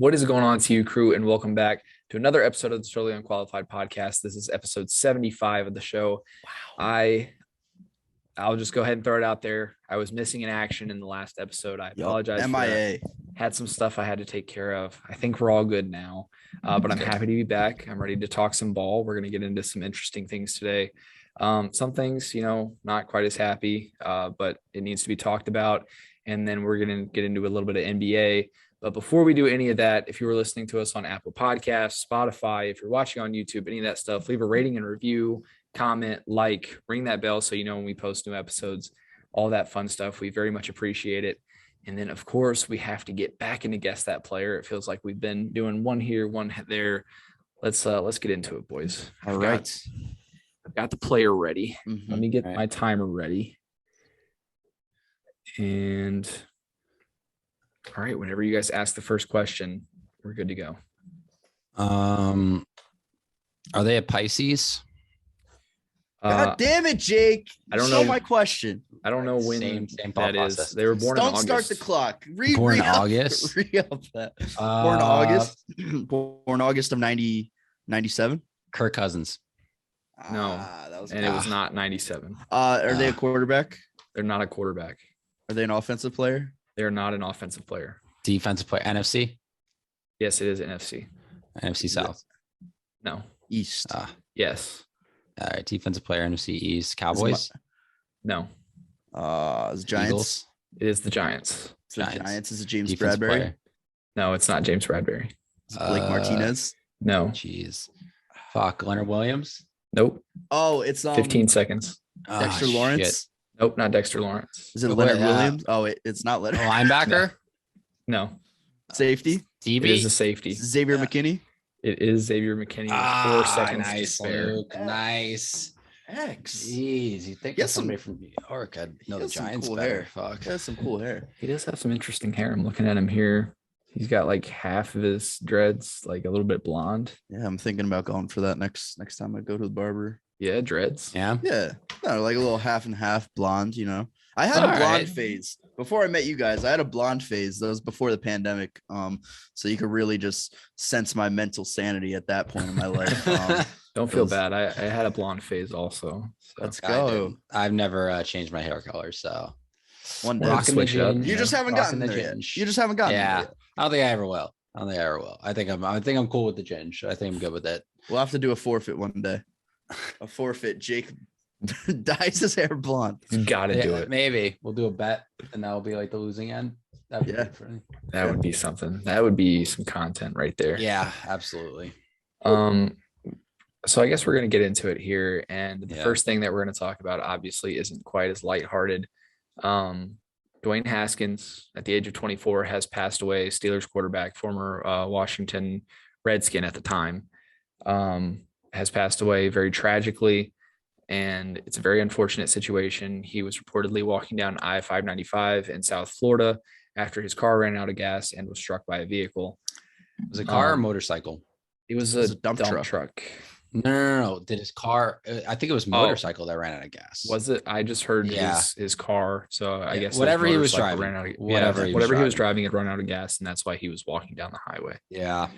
What is going on to you, crew, and welcome back to another episode of the Totally Unqualified podcast. This is episode 75 of the show. Wow. I'll just go ahead and throw it out there. I was missing in action in the last episode. I apologize for that. Had some stuff I had to take care of. I think we're all good now, but I'm happy to be back. I'm ready to talk some ball. We're going to get into some interesting things today. Some things, not quite as happy, but it needs to be talked about. And then we're going to get into a little bit of NBA. But before we do any of that, if you were listening to us on Apple Podcasts, Spotify, if you're watching on YouTube, any of that stuff, leave a rating and review, comment, ring that bell so you know when we post new episodes, all that fun stuff. We very much appreciate it. And then, of course, we have to get back into Guess That Player. It feels like we've been doing one here, one there. Let's get into it, boys. All right. I've got the player ready. Mm-hmm. Let me get my timer ready. And all right, whenever you guys ask the first question, we're good to go. Are they a Pisces? God damn it, Jake! I don't know my question. I don't know when same that is. They were born in August. Don't start the clock. Born in August. Re-up that. Born August. Born August of 97. Kirk Cousins. No, it was not 97. Are they a quarterback? They're not a quarterback. Are they an offensive player? They're not an offensive player. Defensive player. NFC? Yes, it is NFC. NFC South? No. East? Yes. All right. Defensive player, NFC East. Cowboys? No. Is Giants? Eagles? It is the Giants. Giants. Is it James Defensive Bradbury? Player. No, it's not James Bradbury. Is it Blake Martinez? No. Jeez. Fuck. Leonard Williams? Nope. Oh, it's 15 seconds. Dexter Lawrence? Shit. Nope, not Dexter Lawrence. Is it Leonard Williams? Oh, it's not Leonard. Linebacker? No. Safety? DB? It is a safety. Xavier McKinney? It is Xavier McKinney. 4 seconds. Nice, Luke. Nice. X. Jeez, you think somebody from New York? I'd know the Giants cool better. Hair. Fuck. He has some cool hair. He does have some interesting hair. I'm looking at him here. He's got like half of his dreads, like a little bit blonde. Yeah, I'm thinking about going for that next time I go to the barber. Yeah, dreads. Yeah. No, like a little half and half blonde, I had a blonde phase before I met you guys. I had a blonde phase. That was before the pandemic. So you could really just sense my mental sanity at that point in my life. Don't feel bad. I had a blonde phase also. So. Let's go. I've never changed my hair color, so one day switch up. You just haven't gotten there yet. You just haven't gotten there yet. I don't think I ever will. I think I'm cool with the ginge. I think I'm good with it. We'll have to do a forfeit one day. A forfeit. Jake dyes his hair blonde. You gotta do it. Maybe we'll do a bet, and that'll be like the losing end. That would be something. That would be some content right there. Yeah, absolutely. So I guess we're gonna get into it here, and the first thing that we're gonna talk about obviously isn't quite as lighthearted. Dwayne Haskins, at the age of 24, has passed away. Steelers quarterback, former Washington Redskin at the time, has passed away very tragically. And it's a very unfortunate situation. He was reportedly walking down I-595 in South Florida after his car ran out of gas and was struck by a vehicle. Was it a car or motorcycle? It was a dump truck. No. Did his car? I think it was motorcycle that ran out of gas. Was it? I just heard his car. So I guess whatever he was driving, ran out of, whatever he was driving, it ran out of gas, and that's why he was walking down the highway. Yeah.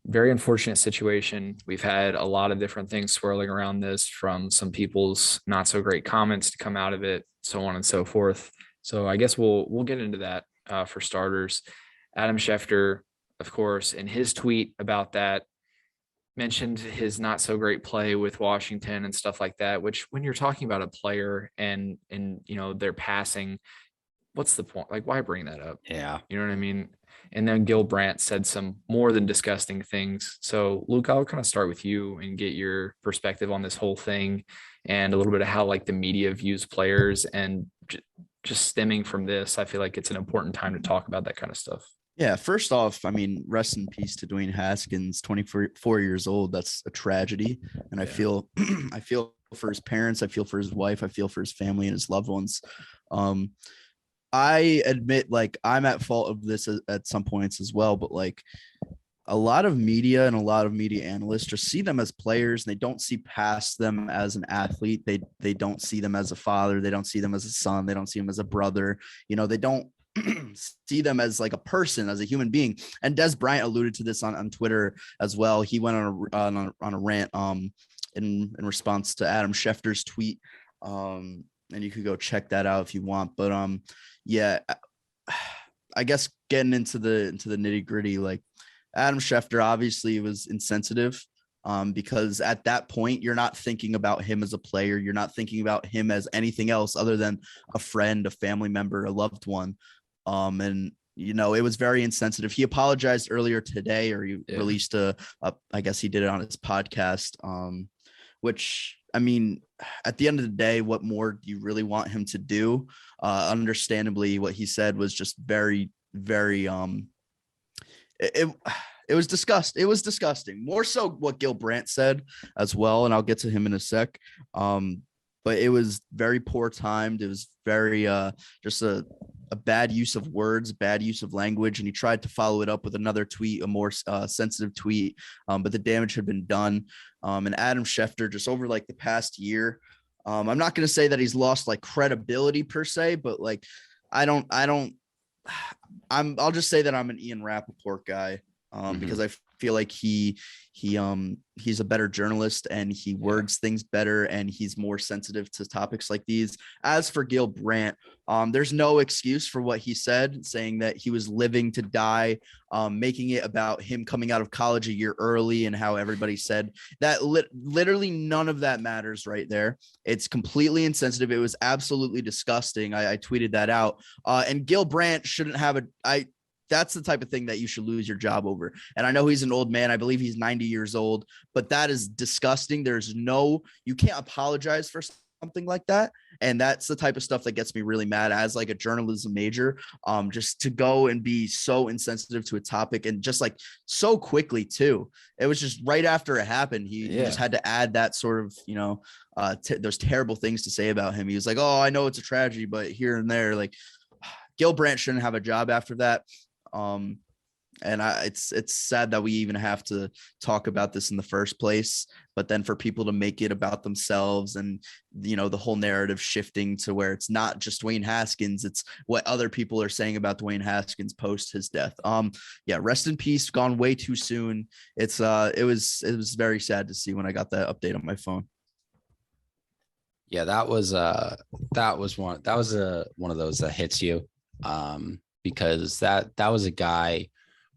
Very unfortunate situation. We've had a lot of different things swirling around this, from some people's not so great comments to come out of it, so on and so forth. So I guess we'll get into that for starters. Adam Schefter, of course, in his tweet about that, mentioned his not so great play with Washington and stuff like that, which when you're talking about a player and their passing, what's the point? Like, why bring that up? Yeah. You know what I mean? And then Gil Brandt said some more than disgusting things. So Luke, I'll kind of start with you and get your perspective on this whole thing and a little bit of how like the media views players, and just stemming from this, I feel like it's an important time to talk about that kind of stuff. Yeah, first off, rest in peace to Dwayne Haskins, 24 years old. That's a tragedy. And I feel for his parents. I feel for his wife. I feel for his family and his loved ones. I admit, like, I'm at fault of this at some points as well, but like a lot of media and a lot of media analysts just see them as players. And they don't see past them as an athlete. They don't see them as a father. They don't see them as a son. They don't see them as a brother. They don't see them as like a person, as a human being. And Des Bryant alluded to this on Twitter as well. He went on a rant in response to Adam Schefter's tweet. And you could go check that out if you want. But yeah, I guess getting into the nitty gritty, like Adam Schefter obviously was insensitive. Because at that point, you're not thinking about him as a player. You're not thinking about him as anything else other than a friend, a family member, a loved one. And, you know, it was very insensitive. He apologized earlier today, or he released I guess he did it on his podcast, which, I mean, at the end of the day, what more do you really want him to do? Understandably, what he said was just very, very, it was disgusting. It was disgusting. More so what Gil Brandt said as well, and I'll get to him in a sec. But it was very poor timed. It was very just a bad use of words, bad use of language, and he tried to follow it up with another tweet, a more sensitive tweet. But the damage had been done. And Adam Schefter, just over like the past year, I'm not going to say that he's lost like credibility per se, but like I'll just say that I'm an Ian Rappaport guy. Because I feel like he's a better journalist and he words things better and he's more sensitive to topics like these. As for Gil Brandt, there's no excuse for what he said, saying that he was living to die, making it about him coming out of college a year early and how everybody said that literally none of that matters right there. It's completely insensitive. It was absolutely disgusting. I tweeted that out. And Gil Brandt shouldn't have that's the type of thing that you should lose your job over. And I know he's an old man. I believe he's 90 years old, but that is disgusting. You can't apologize for something like that. And that's the type of stuff that gets me really mad as like a journalism major, just to go and be so insensitive to a topic and just like so quickly too. It was just right after it happened. He just had to add that sort of, you know, those terrible things to say about him. He was like, oh, I know it's a tragedy, but here and there, like Gil Brandt shouldn't have a job after that. And it's sad that we even have to talk about this in the first place, but then for people to make it about themselves and, you know, the whole narrative shifting to where it's not just Dwayne Haskins, it's what other people are saying about Dwayne Haskins post his death. Yeah, rest in peace, gone way too soon. It was very sad to see when I got that update on my phone. Yeah, that was one of those that hits you. Because that was a guy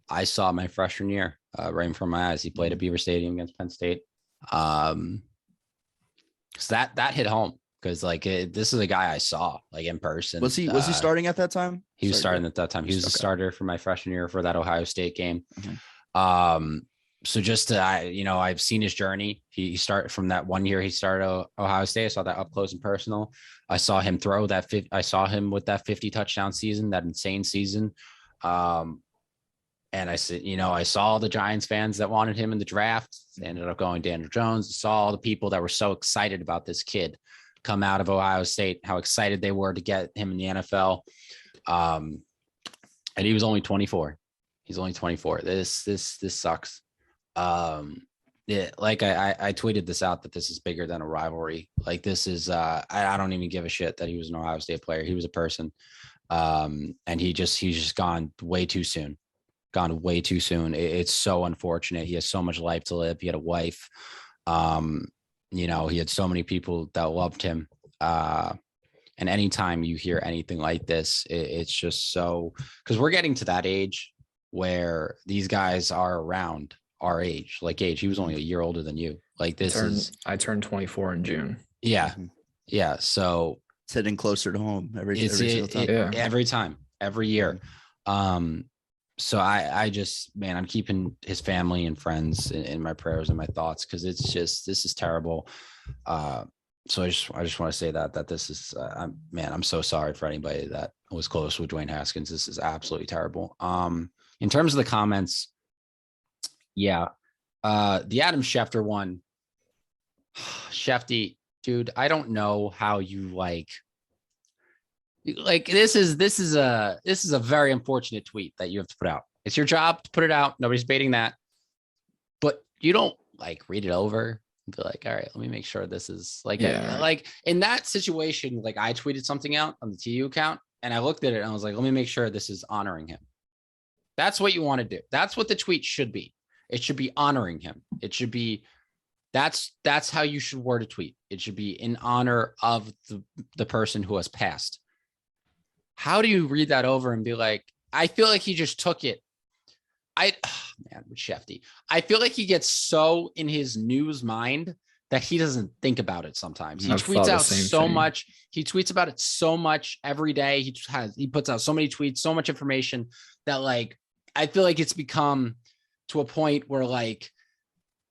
I saw my freshman year, right in front of my eyes. He played at Beaver Stadium against Penn State. So that hit home because like this is a guy I saw like in person. Was he starting at that time? He was starting at that time. He was a starter for my freshman year for that Ohio State game. So just I've seen his journey. He started from that one year he started Ohio State. I saw that up close and personal. I saw him throw that. I saw him with that 50 touchdown season, that insane season. And I said, I saw the Giants fans that wanted him in the draft. They ended up going Daniel Jones. I saw all the people that were so excited about this kid come out of Ohio State, how excited they were to get him in the NFL. And he was only 24. He's only 24. This sucks. Yeah, like I tweeted this out that this is bigger than a rivalry. Like this is I don't even give a shit that he was an Ohio State player. He was a person. And he's just gone way too soon. It's so unfortunate. He has so much life to live. He had a wife. He had so many people that loved him. And anytime you hear anything like this, it's just so, because we're getting to that age where these guys are around our age. Like Gage, he was only a year older than you. Like I turned 24 in June. Yeah. Yeah. So it's hitting closer to home every single time. Every time, every year. So I just, man, I'm keeping his family and friends in my prayers and my thoughts, because this is terrible. So I just want to say that this is, I'm so sorry for anybody that was close with Dwayne Haskins. This is absolutely terrible. In terms of the comments, yeah, the Adam Schefter one, Shefty, dude, I don't know how you like this is a very unfortunate tweet that you have to put out. It's your job to put it out. Nobody's debating that, but you don't like read it over and be like, all right, let me make sure this is like, like in that situation, like I tweeted something out on the TU account And I looked at it and I was like, let me make sure this is honoring him. That's what you want to do. That's what the tweet should be. It should be honoring him. It should be, that's how you should word a tweet. It should be in honor of the person who has passed. How do you read that over and be like, I feel like he just took it. Man, Shefty. I feel like he gets so in his news mind that he doesn't think about it sometimes. He tweets out so much. He tweets about it so much every day. He puts out so many tweets, so much information that like, I feel like it's become to a point where like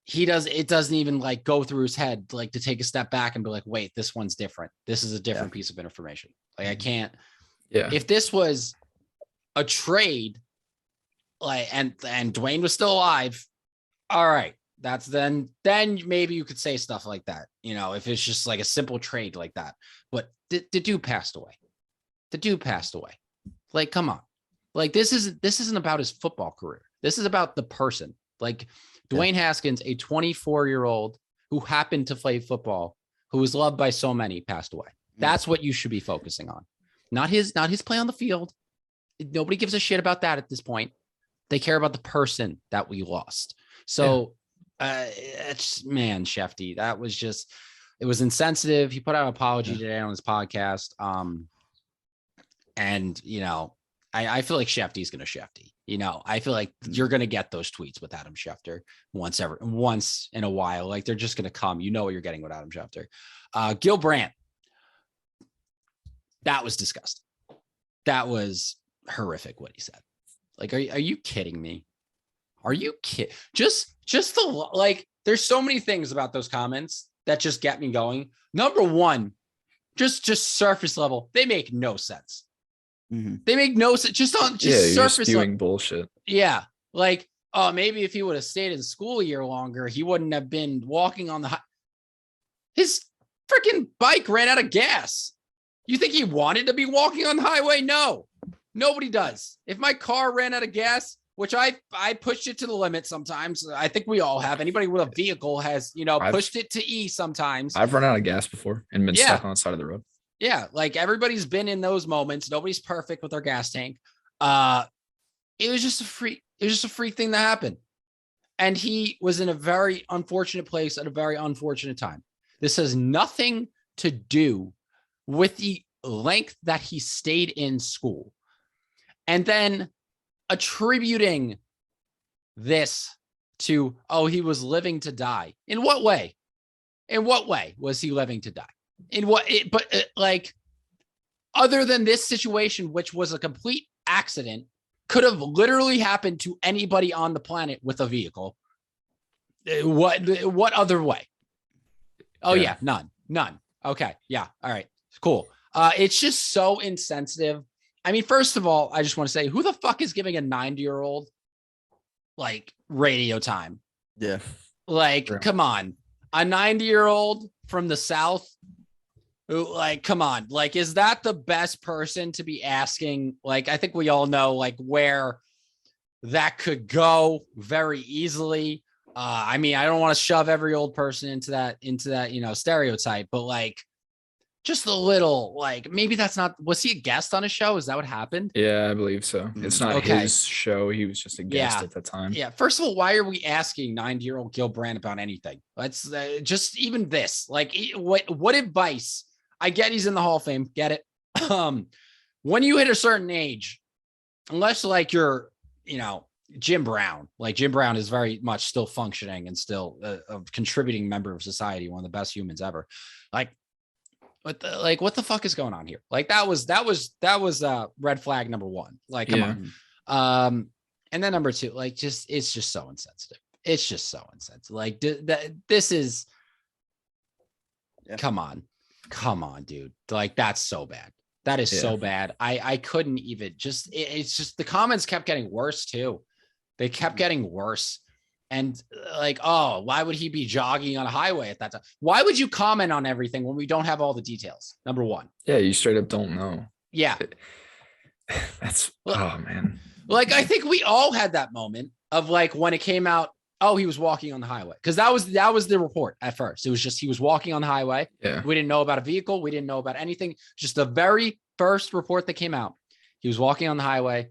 it doesn't even like go through his head, like to take a step back and be like, wait, this one's different. This is a different piece of information. Like I can't, if this was a trade, like, and Dwayne was still alive. All right. That's then maybe you could say stuff like that, you know, if it's just like a simple trade like that. But the dude passed away. The dude passed away. Like, come on. Like, this isn't about his football career. This is about the person. Like Dwayne Haskins, a 24-year-old who happened to play football, who was loved by so many, passed away. That's what you should be focusing on. Not his play on the field. Nobody gives a shit about that at this point. They care about the person that we lost. So, it's, man, Shefty, that was just, it was insensitive. He put out an apology today on his podcast. And, you know, I feel like Shefty's going to Shefty. You know, I feel like you're going to get those tweets with Adam Schefter once in a while. Like, they're just going to come. You know what you're getting with Adam Schefter. Gil Brandt. That was disgusting. That was horrific what he said. Like, are you kidding me? Are you kidding? Just the, like, there's so many things about those comments that just get me going. Number one, just surface level. They make no sense. Mm-hmm. They make no sense. Just surface level bullshit. Yeah. Like, oh, maybe if he would have stayed in school a year longer, he wouldn't have been walking on his freaking bike ran out of gas. You think he wanted to be walking on the highway? No, nobody does. If my car ran out of gas, which I pushed it to the limit sometimes. I think we all have. Anybody with a vehicle has, you know, pushed it to E sometimes. I've run out of gas before and been stuck on the side of the road. Yeah, like everybody's been in those moments. Nobody's perfect with their gas tank. It was just a freak thing that happened. And he was in a very unfortunate place at a very unfortunate time. This has nothing to do with the length that he stayed in school. And then attributing this to, oh, he was living to die. In what way? In what way was he living to die? Like, other than this situation, which was a complete accident, could have literally happened to anybody on the planet with a vehicle. What other way? Oh yeah, none. Okay. Yeah. All right. Cool. It's just so insensitive. I mean, first of all, I just want to say, who the fuck is giving a 90-year-old like radio time? Yeah. Like, come on, a 90-year-old from the South. Like, come on. Like, is that the best person to be asking? Like, I think we all know like where that could go very easily. I mean, I don't want to shove every old person into that, you know, stereotype, but like, just a little, like, maybe that's not, was he a guest on a show? Is that what happened? Yeah, I believe so. It's not his show. He was just a guest at the time. Yeah. First of all, why are we asking 90-year-old Gil Brandt about anything? Let's just even this, like, what advice? I get he's in the Hall of Fame. Get it. When you hit a certain age, unless like you're, you know, Jim Brown, like Jim Brown is very much still functioning and still a contributing member of society, one of the best humans ever. Like, what the fuck is going on here? Like, that was red flag number one. Like, come on. And then number two, like, it's just so insensitive. It's just so insensitive. Like, this is, come on, dude. Like, that's so bad. That is so bad. I couldn't even it's just the comments kept getting worse too. They kept getting worse. And like, oh, why would he be jogging on a highway at that time? Why would you comment on everything when we don't have all the details? Number one. Yeah, you straight up don't know. Yeah. Oh, man. Like, I think we all had that moment of like when it came out, oh, he was walking on the highway. Because that was the report at first. It was just he was walking on the highway. Yeah. We didn't know about a vehicle. We didn't know about anything. Just a very first report that came out, he was walking on the highway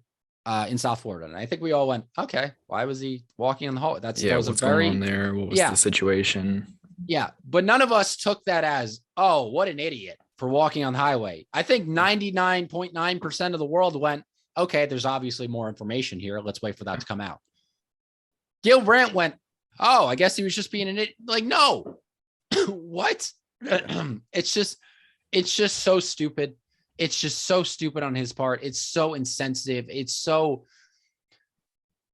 in South Florida. And I think we all went, okay, why was he walking on the highway? That was what's going on there? What was the situation? Yeah. But none of us took that as, oh, what an idiot for walking on the highway. I think 99.9% of the world went, okay, there's obviously more information here. Let's wait for that to come out. Gil Brandt went, oh, I guess he was just being an idiot. Like, no. What? It's just so stupid. It's just so stupid on his part. It's so insensitive. It's so,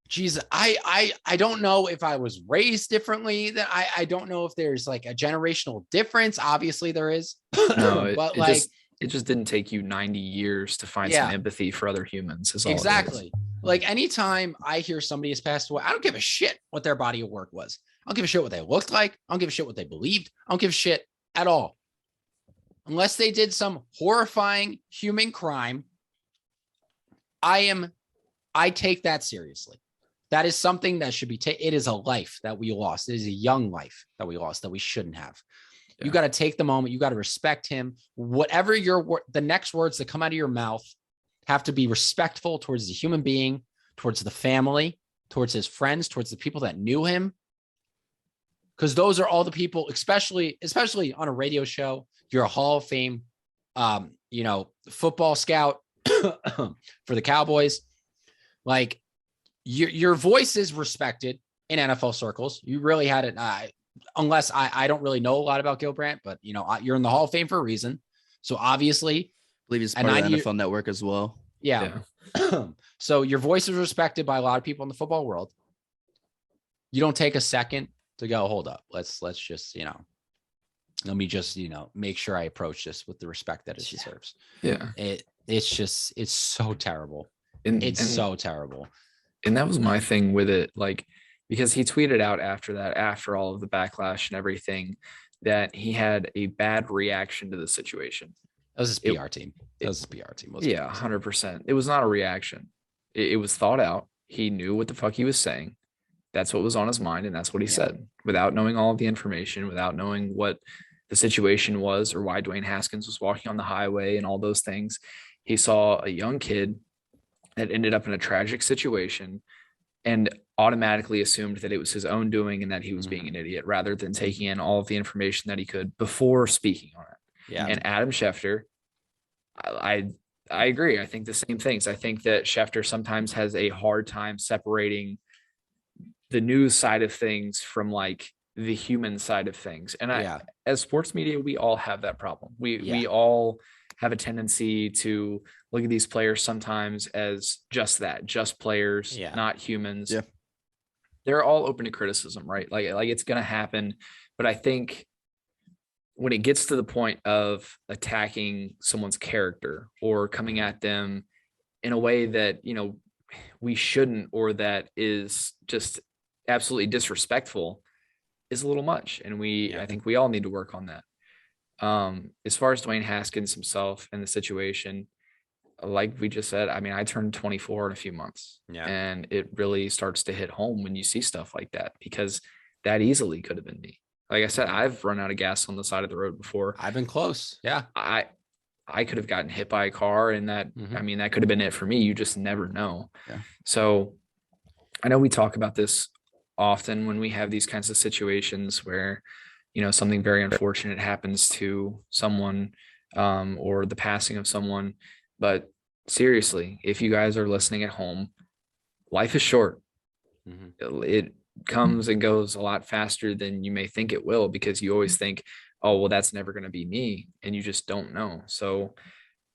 geez, I don't know if I was raised differently. That I don't know if there's like a generational difference. Obviously there is. No, but it just didn't take you 90 years to find some empathy for other humans. Is all exactly. Like anytime I hear somebody has passed away, I don't give a shit what their body of work was. I don't give a shit what they looked like. I don't give a shit what they believed. I don't give a shit at all. Unless they did some horrifying human crime, I take that seriously. That is something that should be taken. It is a life that we lost. It is a young life that we lost that we shouldn't have. Yeah. You got to take the moment. You got to respect him. Whatever the next words that come out of your mouth have to be respectful towards the human being, towards the family, towards his friends, towards the people that knew him. Because those are all the people, especially on a radio show. You're a Hall of Fame, football scout for the Cowboys. Like your voice is respected in NFL circles. You really had it. Unless I don't really know a lot about Gil Brandt, but you're in the Hall of Fame for a reason. So obviously, I believe he's part of the NFL Network as well. Yeah. So your voice is respected by a lot of people in the football world. You don't take a second to go, hold up. Let's just, let me just, make sure I approach this with the respect that it deserves. Yeah. It's so terrible. It's so terrible. And that was my thing with it. Like, because he tweeted out after all of the backlash and everything, that he had a bad reaction to the situation. That was his PR team. That was his PR team. Yeah, 100%. It was not a reaction. It was thought out. He knew what the fuck he was saying. That's what was on his mind, and that's what he said, without knowing all of the information, without knowing what the situation was or why Dwayne Haskins was walking on the highway and all those things. He saw a young kid that ended up in a tragic situation and automatically assumed that it was his own doing and that he was being an idiot, rather than taking in all of the information that he could before speaking on it. Yeah. And Adam Schefter, I agree. I think the same things. I think that Schefter sometimes has a hard time separating the news side of things from like the human side of things. And as sports media, we all have that problem. We all have a tendency to look at these players sometimes as just players, not humans. Yeah. They're all open to criticism, right? Like it's going to happen. But I think when it gets to the point of attacking someone's character or coming at them in a way that, we shouldn't, or that is just absolutely disrespectful, is a little much. And I think we all need to work on that. As far as Dwayne Haskins himself and the situation, like we just said, I mean, I turned 24 in a few months, and it really starts to hit home when you see stuff like that, because that easily could have been me. Like I said, I've run out of gas on the side of the road before. I've been close. Yeah. I could have gotten hit by a car, and that, I mean, that could have been it for me. You just never know. Yeah. So I know we talk about this often when we have these kinds of situations where, something very unfortunate happens to someone, or the passing of someone. But seriously, if you guys are listening at home, life is short. It comes and goes a lot faster than you may think it will, because you always think, oh, well, that's never going to be me. And you just don't know. So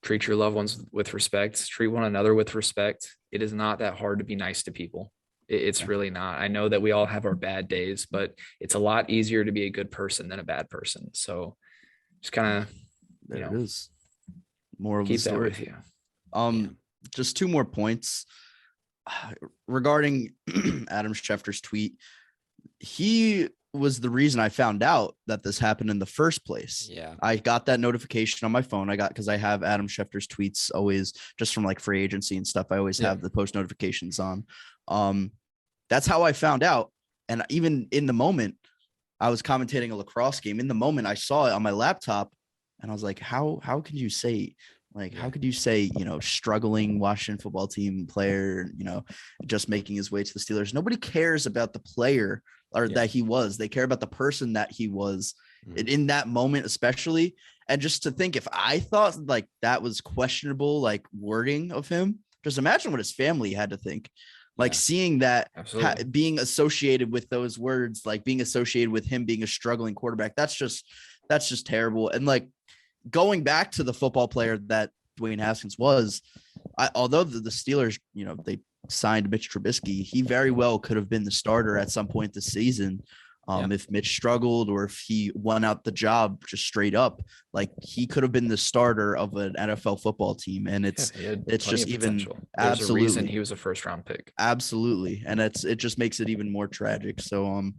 treat your loved ones with respect, treat one another with respect. It is not that hard to be nice to people. It's really not. I know that we all have our bad days, but it's a lot easier to be a good person than a bad person. So just kind of, there it is. More of keep the that story. with you. Just two more points regarding Adam Schefter's tweet. He was the reason I found out that this happened in the first place. Yeah. I got that notification on my phone. Because I have Adam Schefter's tweets always, just from like free agency and stuff. I always have the post notifications on. That's how I found out. And even in the moment, I was commentating a lacrosse game. In the moment, I saw it on my laptop, and I was like, how can you say Like, how could you say, struggling Washington football team player, just making his way to the Steelers? Nobody cares about the player or that he was. They care about the person that he was in that moment, especially. And just to think, if I thought like that was questionable, like wording of him, just imagine what his family had to think. Like seeing that being associated with those words, like being associated with him being a struggling quarterback, that's just terrible. And like going back to the football player that Dwayne Haskins was, although the Steelers, they signed Mitch Trubisky, he very well could have been the starter at some point this season. If Mitch struggled or if he won out the job just straight up, like he could have been the starter of an NFL football team. And it's just even absolutely a reason he was a first round pick. Absolutely. And it just makes it even more tragic. So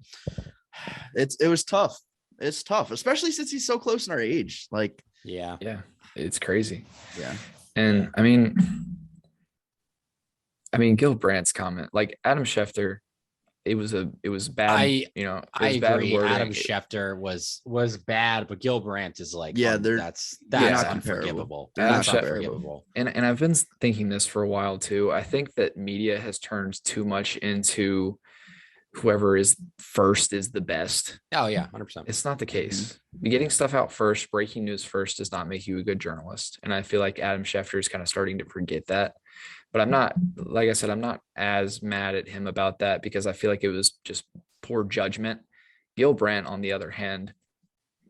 it was tough. It's tough, especially since he's so close in our age. Like, yeah, it's crazy. Yeah. And I mean, Gil Brandt's comment, like Adam Schefter, it was bad. I agree. Adam Schefter was bad, but Gil Brandt is like, that's unforgivable. That's unforgivable. And I've been thinking this for a while too. I think that media has turned too much into whoever is first is the best. Oh yeah, 100%. It's not the case. Getting stuff out first, breaking news first, does not make you a good journalist. And I feel like Adam Schefter is kind of starting to forget that. But I'm not, like I said, I'm not as mad at him about that because I feel like it was just poor judgment. Gil Brandt, on the other hand,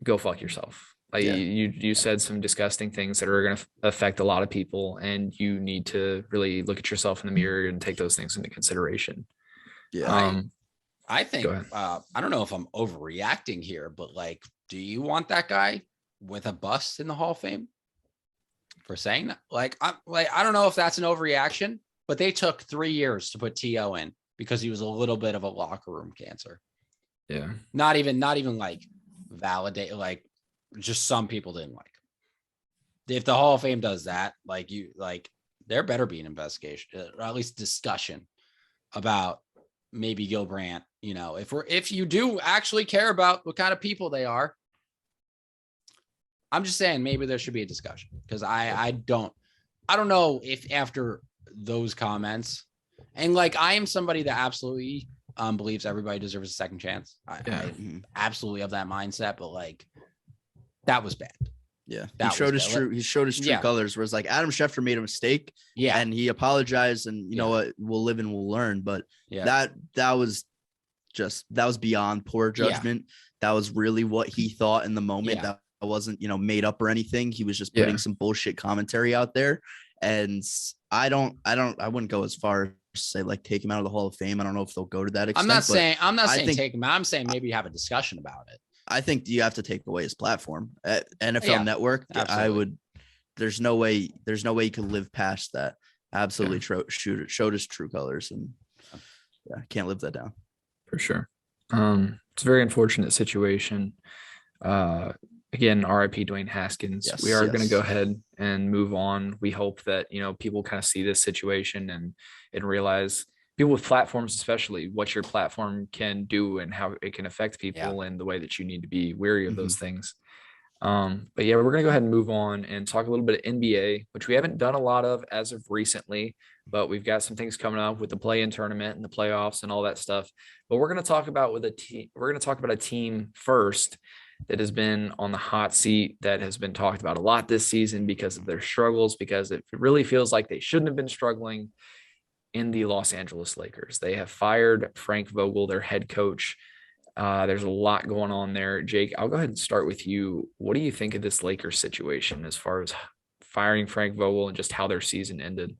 go fuck yourself. Like you said some disgusting things that are going to affect a lot of people, and you need to really look at yourself in the mirror and take those things into consideration. Yeah. I think, I don't know if I'm overreacting here, but like, do you want that guy with a bust in the Hall of Fame for saying that? I don't know if that's an overreaction, but they took 3 years to put T.O. in because he was a little bit of a locker room cancer. Yeah. Not even like validate, like just some people didn't like him. If the Hall of Fame does that, there better be an investigation or at least discussion about maybe Gil Brandt, if you do actually care about what kind of people they are. I'm just saying maybe there should be a discussion because I don't know if after those comments, and like I am somebody that absolutely believes everybody deserves a second chance. I absolutely have that mindset, but like that was bad. Yeah, he showed his true colors. Whereas like Adam Schefter made a mistake, and he apologized, and you know what, we'll live and we'll learn. But that was beyond poor judgment. That was really what he thought in the moment. That wasn't made up or anything. He was just putting some bullshit commentary out there. And I wouldn't go as far as say like take him out of the Hall of Fame. I don't know if they'll go to that extent. I'm not saying take him out. I'm saying maybe have a discussion about it. I think you have to take away his platform at NFL Network. Absolutely. There's no way you can live past that. Absolutely showed his true colors, and can't live that down. For sure. It's a very unfortunate situation. Again, R.I.P. Dwayne Haskins. We are going to go ahead and move on. We hope that, people kind of see this situation and realize, people with platforms, especially, what your platform can do and how it can affect people and the way that you need to be wary of those things. But we're going to go ahead and move on and talk a little bit of NBA, which we haven't done a lot of as of recently, but we've got some things coming up with the play-in tournament and the playoffs and all that stuff. But we're going to talk about a team first that has been on the hot seat, that has been talked about a lot this season because of their struggles, because it really feels like they shouldn't have been struggling, in the Los Angeles Lakers. They have fired Frank Vogel, their head coach. There's a lot going on there. Jake, I'll go ahead and start with you. What do you think of this Lakers situation as far as firing Frank Vogel and just how their season ended?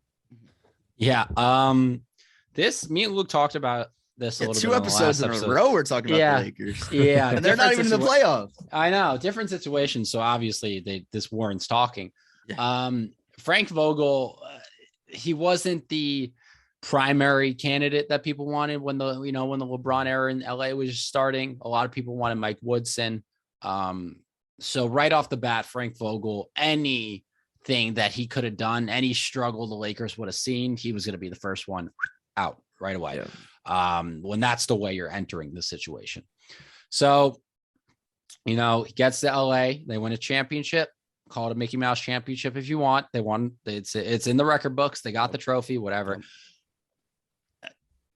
Yeah. Me and Luke talked about this a little bit. 2 episodes in a row we're talking about the Lakers. Yeah. And they're not even in the playoffs. I know. Different situations. So obviously this warrants talking. Yeah. Frank Vogel, he wasn't the primary candidate that people wanted when the LeBron era in LA was starting. A lot of people wanted Mike Woodson. So right off the bat, Frank Vogel, anything that he could have done, any struggle the Lakers would have seen, he was going to be the first one out right away. When that's the way you're entering the situation. So, he gets to LA, they win a championship. call it a Mickey Mouse championship if you want. They won. It's in the record books. They got the trophy, whatever.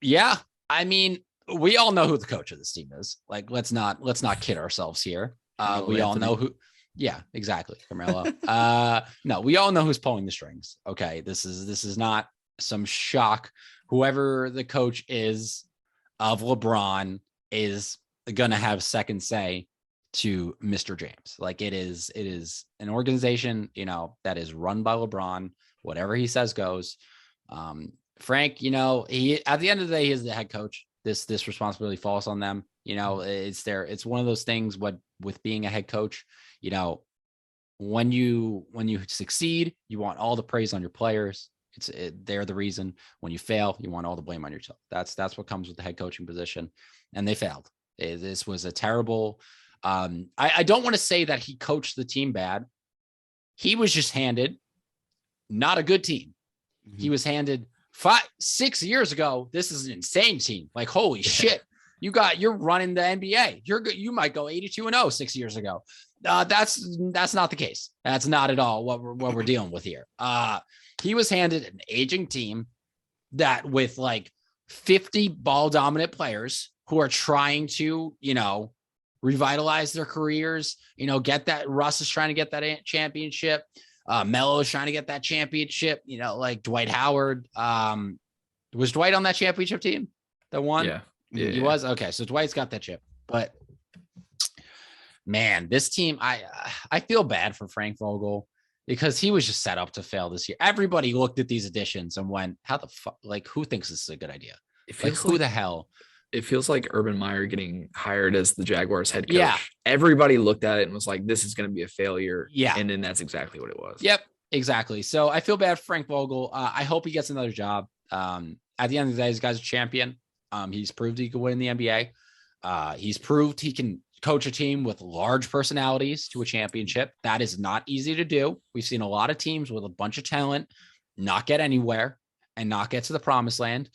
Yeah. I mean, we all know who the coach of this team is. Like, let's not kid ourselves here. We all know who. Yeah, exactly. Carmelo. No, we all know who's pulling the strings. Okay. This is not some shock. Whoever the coach is of LeBron is going to have second say to Mr. James. Like, it is an organization, that is run by LeBron. Whatever he says goes. Frank, he, at the end of the day, he is the head coach. This responsibility falls on them. It's one of those things with being a head coach, when you succeed, you want all the praise on your players. They're the reason. When you fail, you want all the blame on yourself. That's what comes with the head coaching position. And they failed. This was a terrible, I don't want to say that he coached the team bad. He was just handed not a good team. Mm-hmm. He was handed 6 years ago. This is an insane team. Like, holy shit. You're running the NBA. You might go 82-0 6 years ago. That's not the case. That's not at all what we're dealing with here. He was handed an aging team that with like 50 ball dominant players who are trying to, revitalize their careers, get that. Russ is trying to get that championship. Melo is trying to get that championship, like Dwight Howard. Was Dwight on that championship team that won? Yeah. He was. Okay. So Dwight's got that chip, but man, this team, I feel bad for Frank Vogel because he was just set up to fail this year. Everybody looked at these additions and went, how the fuck, like, who thinks this is a good idea? Who the hell? It feels like Urban Meyer getting hired as the Jaguars head coach. Yeah. Everybody looked at it and was like, this is going to be a failure. Yeah. And then that's exactly what it was. Yep, exactly. So I feel bad for Frank Vogel. I hope he gets another job. At the end of the day, this guy's a champion. He's proved he can win the NBA. He's proved he can coach a team with large personalities to a championship. That is not easy to do. We've seen a lot of teams with a bunch of talent not get anywhere and not get to the promised land.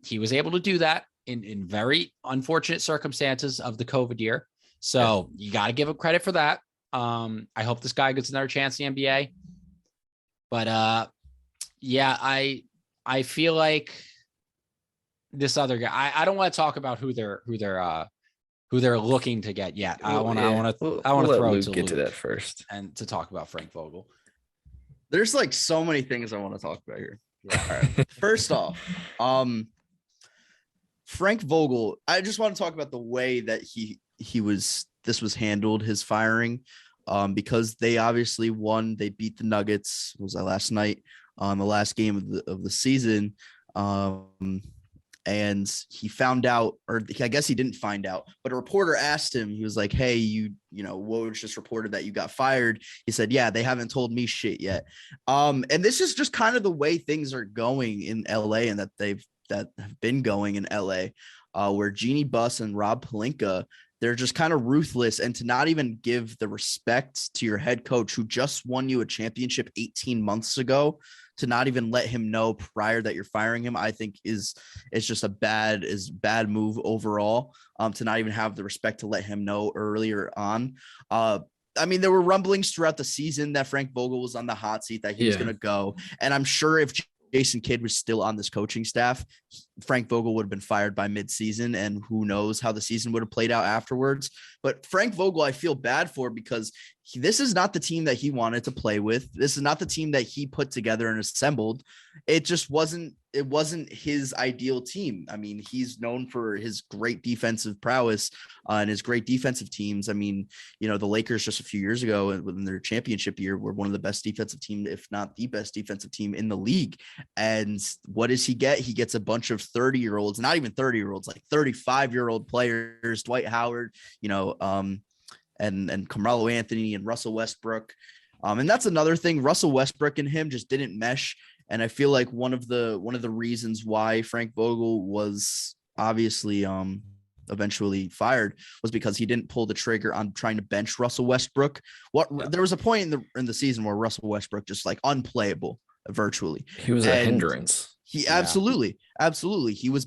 He was able to do that in very unfortunate circumstances of the COVID year. So you got to give him credit for that. I hope this guy gets another chance in the NBA. But I feel like this other guy, I don't want to talk about who they're looking to get yet. I want to throw it to get to that first and to talk about Frank Vogel. There's like so many things I want to talk about here. Yeah. All right. First off, Frank Vogel, I just want to talk about the way that this was handled, his firing, because they obviously won. They beat the Nuggets. Was that last night on the last game of the season? And he found out, or I guess he didn't find out, but a reporter asked him, he was like, hey, you know, what was just reported that you got fired? He said, yeah, they haven't told me shit yet. And this is just kind of the way things are going in LA and that have been going in LA, where Jeannie Buss and Rob Pelinka, they're just kind of ruthless, and to not even give the respect to your head coach who just won you a championship 18 months ago, to not even let him know prior that you're firing him, I think it's just a bad move overall. To not even have the respect to let him know earlier on. I mean, there were rumblings throughout the season that Frank Vogel was on the hot seat, that he was going to go. And I'm sure if Jason Kidd was still on this coaching staff, Frank Vogel would have been fired by midseason, and who knows how the season would have played out afterwards. But Frank Vogel, I feel bad for, because this is not the team that he wanted to play with. This is not the team that he put together and assembled. It just wasn't his ideal team. I mean, he's known for his great defensive prowess and his great defensive teams. I mean, you know, the Lakers just a few years ago in their championship year were one of the best defensive teams, if not the best defensive team in the league. And what does he get? He gets a bunch of 30-year-olds, not even 30-year-olds, like 35-year-old players, Dwight Howard, you know, and Carmelo Anthony and Russell Westbrook. And that's another thing. Russell Westbrook and him just didn't mesh. And I feel like one of the reasons why Frank Vogel was obviously eventually fired was because he didn't pull the trigger on trying to bench Russell Westbrook. There was a point in the season where Russell Westbrook just like unplayable virtually. He was a hindrance. He absolutely. He was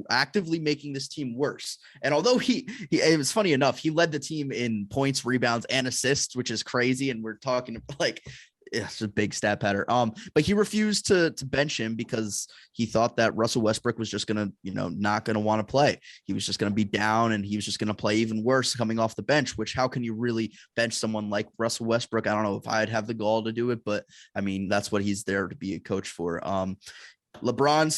actively making this team worse. And although it was funny enough, he led the team in points, rebounds, and assists, which is crazy. And we're talking like, it's a big stat pattern. But he refused to bench him because he thought that Russell Westbrook was just gonna, not gonna want to play. He was just gonna be down, and he was just gonna play even worse coming off the bench. Which, how can you really bench someone like Russell Westbrook? I don't know if I'd have the gall to do it, but I mean, that's what he's there to be a coach for. LeBron,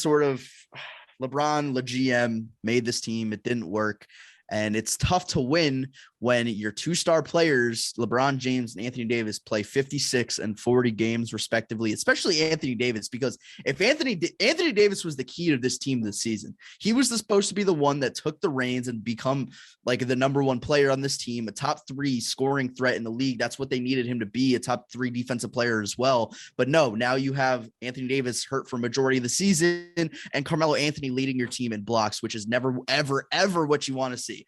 the GM, made this team. It didn't work. And it's tough to win when your two-star players, LeBron James and Anthony Davis, play 56 and 40 games respectively, especially Anthony Davis, because if Anthony Davis was the key to this team this season, he was supposed to be the one that took the reins and become like the number one player on this team, a top 3 scoring threat in the league. That's what they needed him to be, a top 3 defensive player as well. But no, now you have Anthony Davis hurt for majority of the season and Carmelo Anthony leading your team in blocks, which is never, ever, ever what you want to see.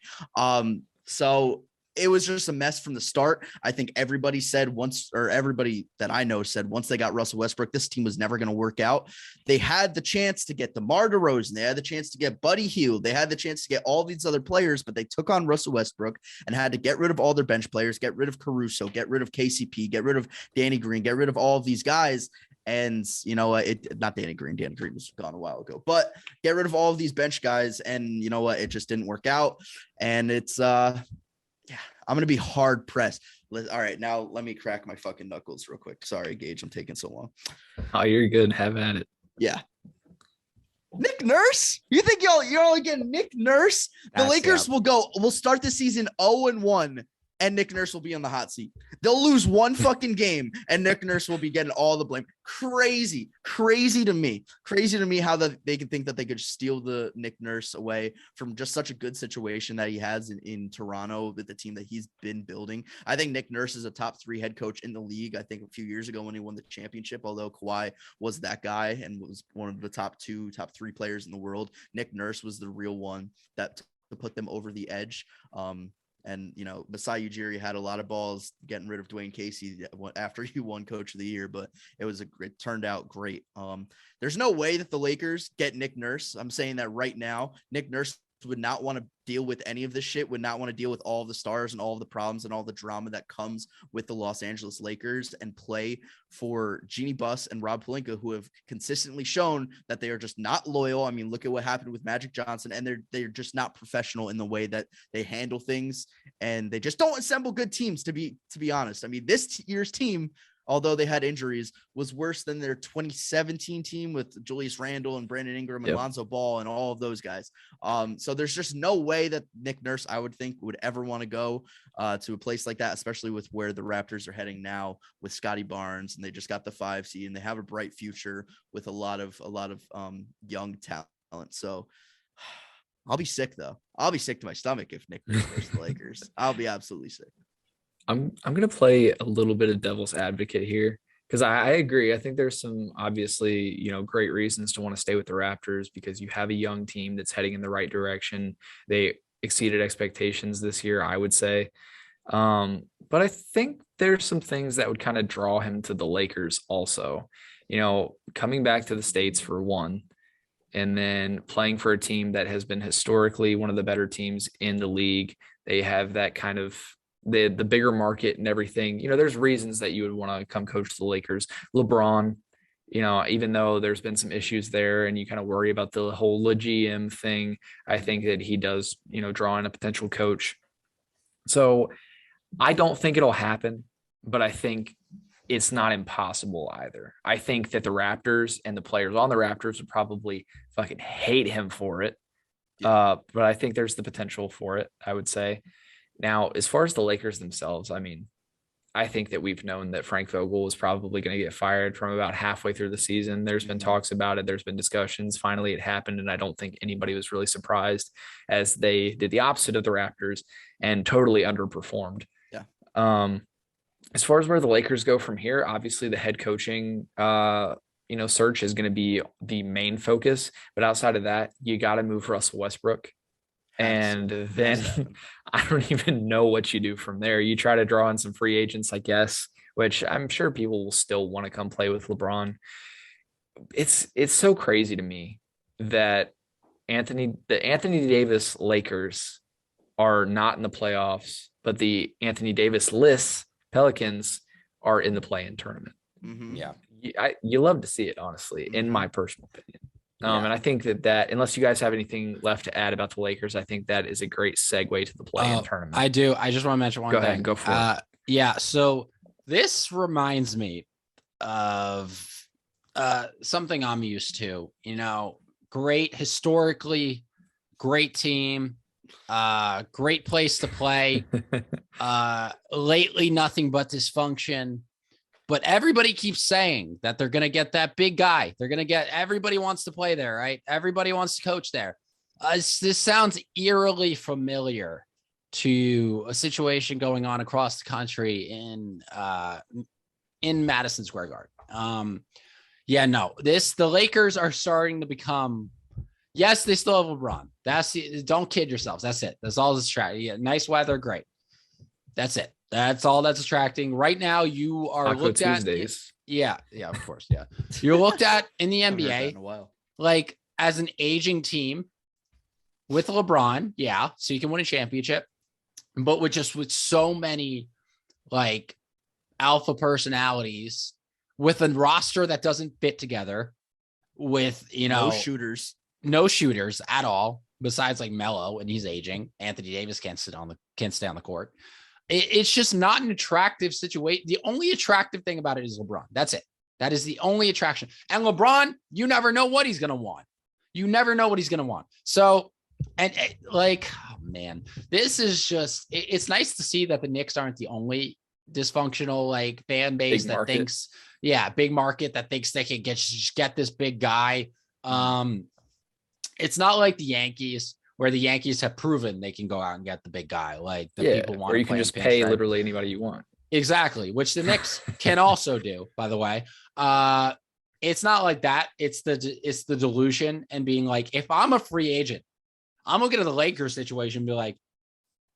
So it was just a mess from the start. I think everybody that I know said once they got Russell Westbrook, this team was never going to work out. They had the chance to get DeMar DeRozan. They had the chance to get Buddy Hield. They had the chance to get all these other players, but they took on Russell Westbrook and had to get rid of all their bench players, get rid of Caruso, get rid of KCP, get rid of Danny Green, get rid of all of these guys. And not Danny Green was gone a while ago, but get rid of all of these bench guys. And you know what? It just didn't work out. And it's, I'm going to be hard pressed. All right. Now let me crack my fucking knuckles real quick. Sorry, Gage. I'm taking so long. Oh, you're good. Have at it. Yeah. Nick Nurse? You think you're only getting Nick Nurse? The Lakers will start the season 0-1. And Nick Nurse will be on the hot seat. They'll lose one fucking game, and Nick Nurse will be getting all the blame. Crazy to me. Crazy to me how they can think that they could steal the Nick Nurse away from just such a good situation that he has in Toronto with the team that he's been building. I think Nick Nurse is a top 3 head coach in the league. I think a few years ago when he won the championship, although Kawhi was that guy and was one of the top 3 players in the world, Nick Nurse was the real one that to put them over the edge. And, Masai Ujiri had a lot of balls getting rid of Dwayne Casey after he won Coach of the Year, but it turned out great. There's no way that the Lakers get Nick Nurse. I'm saying that right now. Nick Nurse would not want to deal with any of this shit, would not want to deal with all of the stars and all of the problems and all the drama that comes with the Los Angeles Lakers and play for Jeannie Buss and Rob Pelinka, who have consistently shown that they are just not loyal. I mean, look at what happened with Magic Johnson, and they're just not professional in the way that they handle things, and they just don't assemble good teams, to be honest. I mean, this year's team, although they had injuries, was worse than their 2017 team with Julius Randle and Brandon Ingram and Lonzo Ball and all of those guys. So there's just no way that Nick Nurse, I would think, would ever want to go to a place like that, especially with where the Raptors are heading now with Scotty Barnes, and they just got the 5 seed and they have a bright future with a lot of young talent. So I'll be sick though. I'll be sick to my stomach if Nick Nurse goes to the Lakers. I'll be absolutely sick. I'm going to play a little bit of devil's advocate here because I agree. I think there's some obviously, great reasons to want to stay with the Raptors because you have a young team that's heading in the right direction. They exceeded expectations this year, I would say. But I think there's some things that would kind of draw him to the Lakers also, coming back to the States for one, and then playing for a team that has been historically one of the better teams in the league. They have that kind of the bigger market and everything. There's reasons that you would want to come coach the Lakers. LeBron, even though there's been some issues there and you kind of worry about the whole GM thing, I think that he does, draw in a potential coach. So I don't think it'll happen, but I think it's not impossible either. I think that the Raptors and the players on the Raptors would probably fucking hate him for it. But I think there's the potential for it, I would say. Now, as far as the Lakers themselves, I mean, I think that we've known that Frank Vogel is probably going to get fired from about halfway through the season. There's been talks about it. There's been discussions. Finally, it happened, and I don't think anybody was really surprised as they did the opposite of the Raptors and totally underperformed. Yeah. As far as where the Lakers go from here, obviously the head coaching, search is going to be the main focus. But outside of that, you got to move Russell Westbrook. And then I don't even know what you do from there. You try to draw in some free agents, I guess, which I'm sure people will still want to come play with LeBron. it's so crazy to me that the Anthony Davis Lakers are not in the playoffs, but the Anthony Davis list Pelicans are in the play-in tournament. Mm-hmm. Yeah. You love to see it, honestly, in my personal opinion. And I think that unless you guys have anything left to add about the Lakers, I think that is a great segue to the play-in tournament. I do. I just want to mention one thing. Go ahead, go for it. Yeah. So this reminds me of something I'm used to. Great historically, great team, great place to play. Lately, nothing but dysfunction. But everybody keeps saying that they're going to get that big guy. Everybody wants to play there, right? Everybody wants to coach there. This sounds eerily familiar to a situation going on across the country in Madison Square Garden. The Lakers are starting to become, yes, they still have LeBron. Don't kid yourselves. That's it. That's all that's attracting. Yeah, nice weather, great. That's it. That's all that's attracting. Right now, you are looked Tuesdays. at. Yeah, of course. Yeah. You're looked at in the NBA like as an aging team with LeBron. Yeah. So you can win a championship, but with so many like alpha personalities, with a roster that doesn't fit together, with, no shooters at all, besides like Melo, and he's aging. Anthony Davis can't stay on the court. It's just not an attractive situation. The only attractive thing about it is LeBron. That's it. That is the only attraction. And LeBron, you never know what he's going to want. So, oh man, this is just, it's nice to see that the Knicks aren't the only dysfunctional like fan base that thinks, big market that thinks they can get this big guy. It's not like the Yankees, where the Yankees have proven they can go out and get the big guy. Like people want, or you can just pay literally anybody you want. Exactly, which the Knicks can also do, by the way. It's not like that. It's the delusion and being like, if I'm a free agent, I'm looking at the Lakers situation and be like,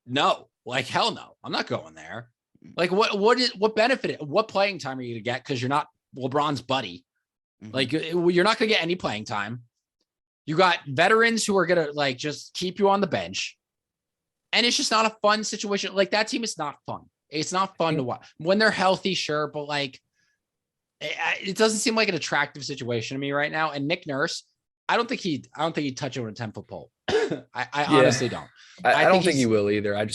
no, like hell no, I'm not going there. Like what benefit, what playing time are you gonna get? Because you're not LeBron's buddy. Mm-hmm. Like you're not gonna get any playing time. You got veterans who are going to like just keep you on the bench. And it's just not a fun situation. Like that team is not fun. It's not fun to watch when they're healthy. Sure. But like, it doesn't seem like an attractive situation to me right now. And Nick Nurse, I don't think he'd touch it with a 10-foot pole. I honestly don't. I don't think he will either. I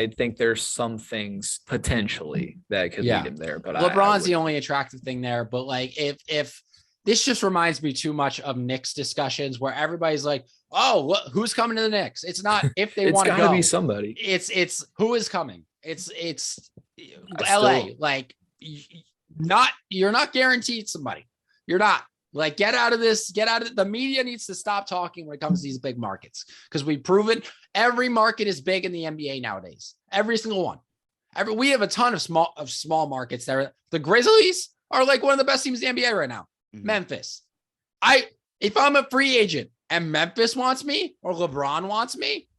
think there's some things potentially that could lead him there, but LeBron's the only attractive thing there. But like, if this just reminds me too much of Knicks discussions where everybody's like, oh, who's coming to the Knicks? It's not if they want to go. It's got to be somebody. It's who is coming. It's LA. Like you're not guaranteed somebody. You're not. Like, get out of this. The media needs to stop talking when it comes to these big markets, because we've proven every market is big in the NBA nowadays. Every single one. We have a ton of small markets there. The Grizzlies are like one of the best teams in the NBA right now. Mm-hmm. Memphis. If I'm a free agent and Memphis wants me or LeBron wants me,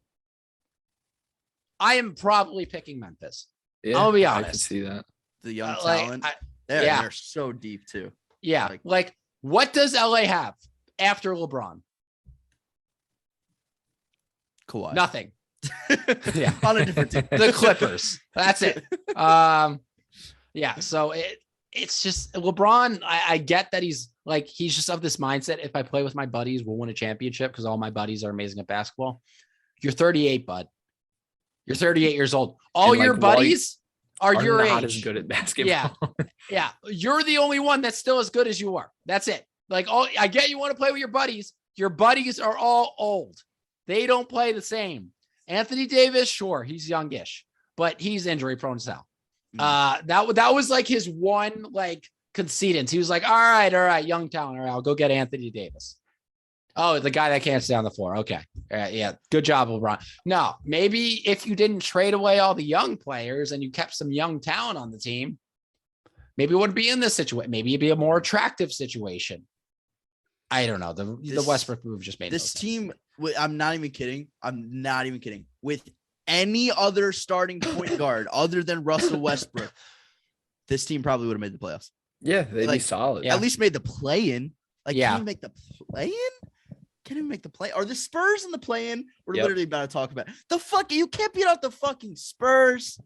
I am probably picking Memphis. Yeah, I'll be honest. I can see that. The young talent. They're so deep too. Yeah. Like what does LA have after LeBron? Kawhi. Nothing. Yeah. On a different team. The Clippers. That's it. So it's just LeBron. I get that he's just of this mindset. If I play with my buddies, we'll win a championship because all my buddies are amazing at basketball. You're 38, bud. You're 38 years old. All your buddies are your not age. As good at basketball. Yeah. You're the only one that's still as good as you are. That's it. Like, I get you want to play with your buddies. Your buddies are all old. They don't play the same. Anthony Davis, sure, he's youngish, but he's injury prone as hell. That was like his one concedence. He was like, all right, young talent. All right, I'll go get Anthony Davis. Oh, the guy that can't stay on the floor. Okay. Yeah. Good job, LeBron. No, maybe if you didn't trade away all the young players and you kept some young talent on the team, maybe it wouldn't be in this situation. Maybe it'd be a more attractive situation. I don't know. The Westbrook move just made this team. I'm not even kidding. With any other starting point guard other than Russell Westbrook, this team probably would have made the playoffs. Yeah, they'd be solid. At least made the play-in. Like, Yeah. Can't even make the play-in? Can't even make the play. Are the Spurs in the play-in? We're literally about to talk about it. The fuck, you can't beat out the fucking Spurs.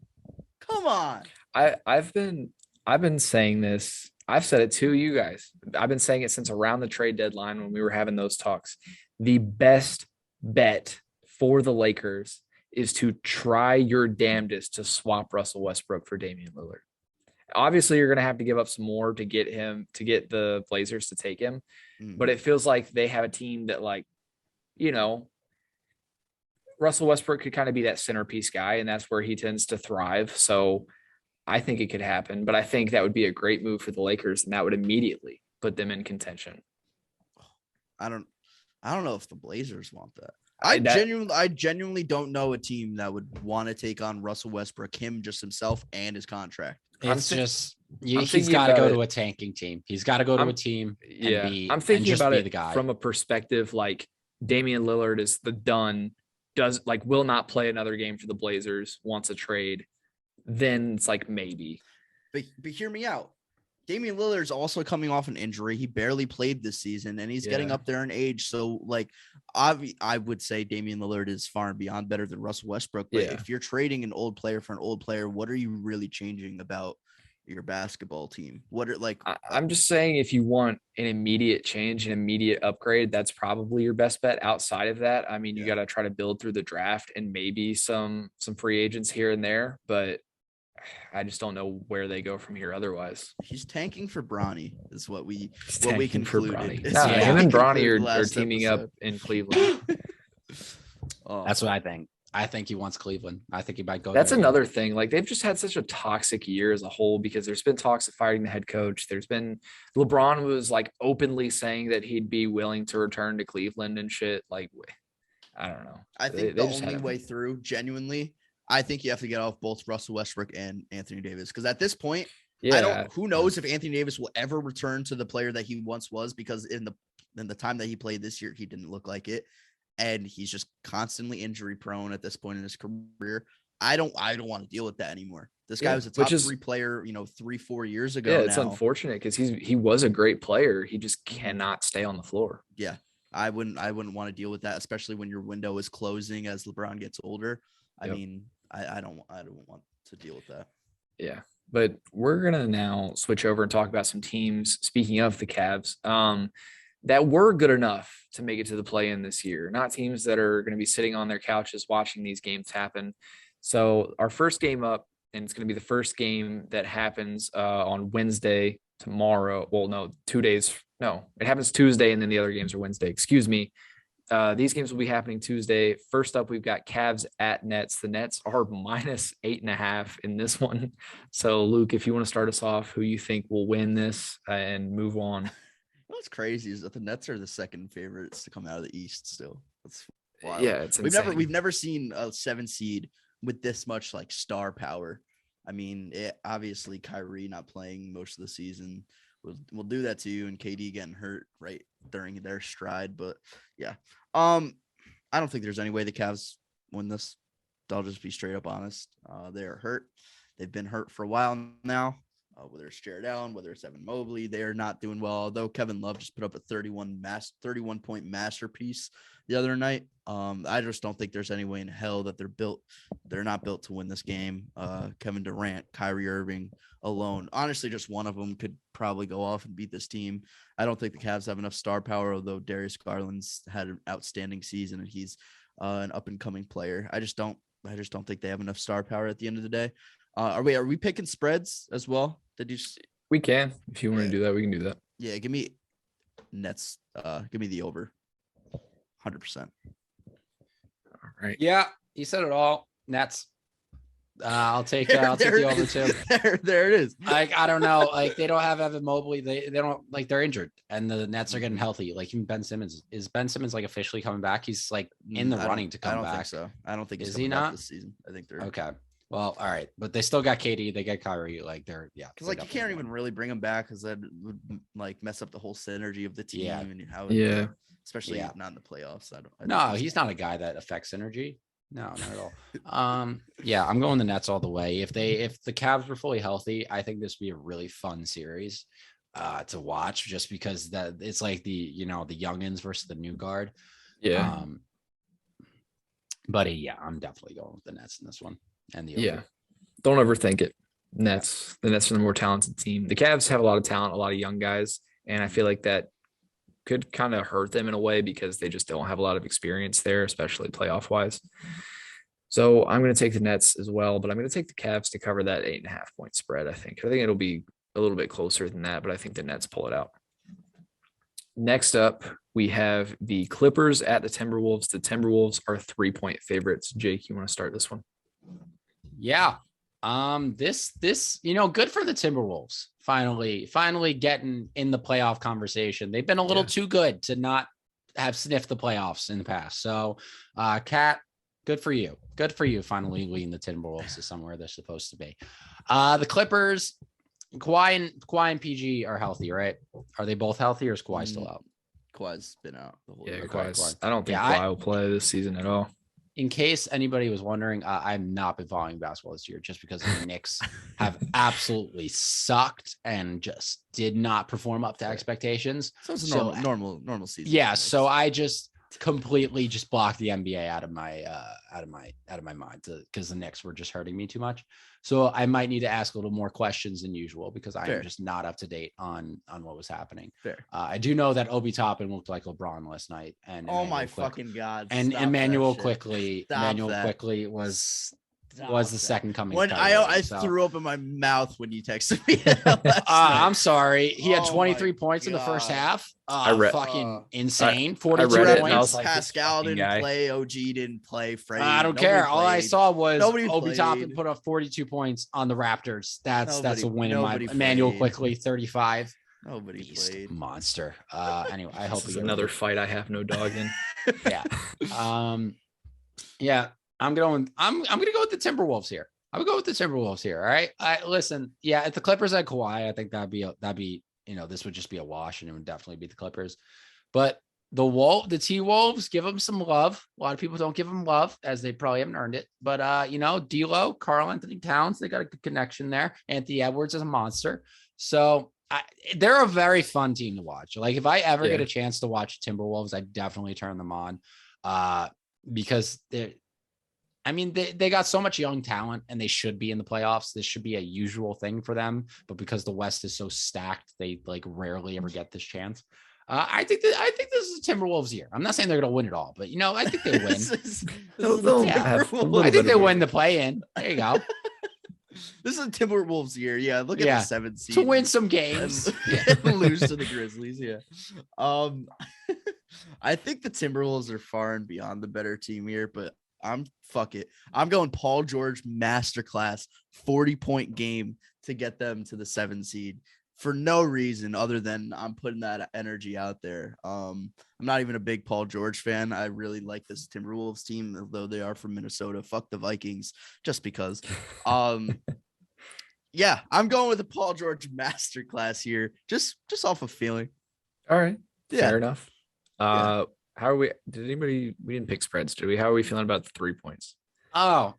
Come on. I've been saying this. I've said it to you guys. I've been saying it since around the trade deadline when we were having those talks. The best bet for the Lakers is to try your damnedest to swap Russell Westbrook for Damian Lillard. Obviously, you're going to have to give up some more to get the Blazers to take him. But it feels like they have a team that, like, Russell Westbrook could kind of be that centerpiece guy, and that's where he tends to thrive. So I think it could happen, but I think that would be a great move for the Lakers, and that would immediately put them in contention. I don't know if the Blazers want that. I genuinely don't know a team that would want to take on Russell Westbrook, himself, and his contract. He's got to go to a tanking team. He's got to go to a team. I'm thinking about it from a perspective like Damian Lillard is will not play another game for the Blazers, wants a trade. Then it's like maybe. But hear me out. Damian Lillard's also coming off an injury. He barely played this season, and he's getting up there in age. So, like, I would say Damian Lillard is far and beyond better than Russell Westbrook. But if you're trading an old player for an old player, what are you really changing about your basketball team? I'm just saying, if you want an immediate change, an immediate upgrade, that's probably your best bet. Outside of that, I mean, you got to try to build through the draft and maybe some free agents here and there, but I just don't know where they go from here otherwise. He's tanking for Bronny is what we Him concluded. and Bronny are teaming up in Cleveland. That's what I think. I think he wants Cleveland. I think he might go. That's another thing. Like, they've just had such a toxic year as a whole because there's been talks of firing the head coach. There's been LeBron was like openly saying that he'd be willing to return to Cleveland and shit. Like, I don't know. I think the only way through, genuinely, I think you have to get off both Russell Westbrook and Anthony Davis. Because at this point, who knows if Anthony Davis will ever return to the player that he once was, because in the time that he played this year, he didn't look like it. And he's just constantly injury prone at this point in his career. I don't want to deal with that anymore. This guy was a top 3 player, 3-4 years ago. Yeah, it's unfortunate because he was a great player. He just cannot stay on the floor. Yeah. I wouldn't want to deal with that, especially when your window is closing as LeBron gets older. I mean, I don't want to deal with that. Yeah. But we're going to now switch over and talk about some teams, speaking of the Cavs, that were good enough to make it to the play-in this year, not teams that are going to be sitting on their couches watching these games happen. So our first game up, and it's going to be the first game that happens on Wednesday tomorrow. Well, no, 2 days. No, it happens Tuesday, and then the other games are Wednesday. Excuse me. These games will be happening Tuesday. First up, we've got Cavs at Nets. The Nets are -8.5 in this one. So, Luke, if you want to start us off, who you think will win this and move on. What's crazy is that the Nets are the second favorites to come out of the East still. That's wild. Yeah, it's insane. We've never seen a 7 seed with this much like star power. I mean, obviously Kyrie not playing most of the season will do that to you, and KD getting hurt right during their stride. But yeah, I don't think there's any way the Cavs win this. I'll just be straight up honest. They are hurt. They've been hurt for a while now. Whether it's Jared Allen, whether it's Evan Mobley, they are not doing well. Although Kevin Love just put up a 31-point masterpiece the other night. I just don't think there's any way in hell that they're not built to win this game. Kevin Durant, Kyrie Irving alone. Honestly, just one of them could probably go off and beat this team. I don't think the Cavs have enough star power, although Darius Garland's had an outstanding season and he's an up and coming player. I just don't think they have enough star power at the end of the day. Are we picking spreads as well? We can. If you want to do that, we can do that. Yeah, give me Nets. Give me the over. 100%. All right. Yeah, you said it all. Nets. I'll take the over too. There it is. Like, I don't know. Like, they don't have Evan Mobley. They don't, like, they're injured, and the Nets are getting healthy. Like, even Ben Simmons is like officially coming back? He's like in the running to come back. I don't think so. I don't think is he not this season. I think they're okay. Well, all right, but they still got KD. They got Kyrie. Like, they're because like you can't even really bring them back because that would like mess up the whole synergy of the team and how especially not in the playoffs. He's not a guy that affects synergy. No, not at all. Yeah, I'm going the Nets all the way. If the Cavs were fully healthy, I think this would be a really fun series. to watch, just because that it's like the youngins versus the new guard. Yeah. But I'm definitely going with the Nets in this one. And the over. Don't overthink it. Nets. The Nets are the more talented team. The Cavs have a lot of talent, a lot of young guys, and I feel like that could kind of hurt them in a way because they just don't have a lot of experience there, especially playoff wise. So I'm going to take the Nets as well, but I'm going to take the Cavs to cover that 8.5 point spread. I think it'll be a little bit closer than that, but I think the Nets pull it out. Next up, we have the Clippers at the Timberwolves. The Timberwolves are 3-point favorites. Jake, you want to start this one? Yeah. This good for the Timberwolves. Finally getting in the playoff conversation. They've been a little too good to not have sniffed the playoffs in the past. So, Kat, good for you. Good for you finally leading the Timberwolves to somewhere they're supposed to be. The Clippers, Kawhi and PG are healthy, right? Are they both healthy, or is Kawhi still out? Kawhi's been out the whole year. Kawhi. I don't think Kawhi will play this season at all. In case anybody was wondering, I've not been following basketball this year just because the Knicks have absolutely sucked and just did not perform up to expectations. So it's a normal season. Yeah. So I just completely just blocked the NBA out of my mind because the Knicks were just hurting me too much. So I might need to ask a little more questions than usual because I am just not up to date on what was happening. Fair. I do know that Obi Toppin looked like LeBron last night, and fucking God! And Emmanuel Quickly was the second coming. When I threw up in my mouth when you texted me. I'm sorry. He had 23 points in the first half. Fucking insane. 42 points. Like, Pascal didn't play. OG didn't play. Freddie. I don't care. All I saw was Obi Toppin put up 42 points on the Raptors. That's a win in my. Emmanuel Quickly 35. Nobody played. Monster. Anyway, I hope it's another fight I have no dog in. Yeah. I'm gonna go with the Timberwolves here. I'm gonna go with the Timberwolves here. All right. Listen. Yeah, if the Clippers had Kawhi, I think that'd be this would just be a wash, and it would definitely be the Clippers. But the T-Wolves, give them some love. A lot of people don't give them love, as they probably haven't earned it. But D'Lo, Karl Anthony Towns, they got a good connection there. Anthony Edwards is a monster. So they're a very fun team to watch. Like if I ever get a chance to watch Timberwolves, I definitely turn them on. Because they got so much young talent, and they should be in the playoffs. This should be a usual thing for them, but because the West is so stacked, they like rarely ever get this chance. I think this is a Timberwolves year. I'm not saying they're going to win it all, but I think they win. I think they win the play-in. There you go. This is a Timberwolves year. Yeah, look at the 7th seed to win some games and lose to the Grizzlies. Yeah. I think the Timberwolves are far and beyond the better team here, but I'm going Paul George masterclass 40-point game to get them to the 7 seed for no reason other than I'm putting that energy out there. I'm not even a big Paul George fan. I really like this Timberwolves team, although they are from Minnesota. Fuck the Vikings, just because. Yeah, I'm going with the Paul George masterclass here, just off of feeling. All right, fair enough. How are we? We didn't pick spreads, did we? How are we feeling about the 3 points? Well,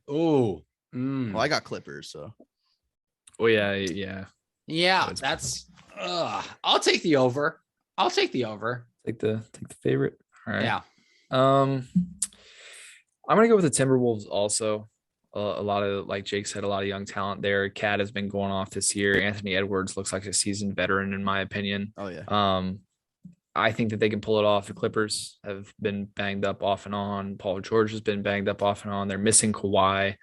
I got Clippers, so. Oh yeah. That's. I'll take the over. Take the favorite. All right. Yeah. I'm gonna go with the Timberwolves also. A lot of, like Jake said, a lot of young talent there. Cat has been going off this year. Anthony Edwards looks like a seasoned veteran, in my opinion. Oh yeah. I think that they can pull it off. The Clippers have been banged up off and on. Paul George has been banged up off and on. They're missing Kawhi.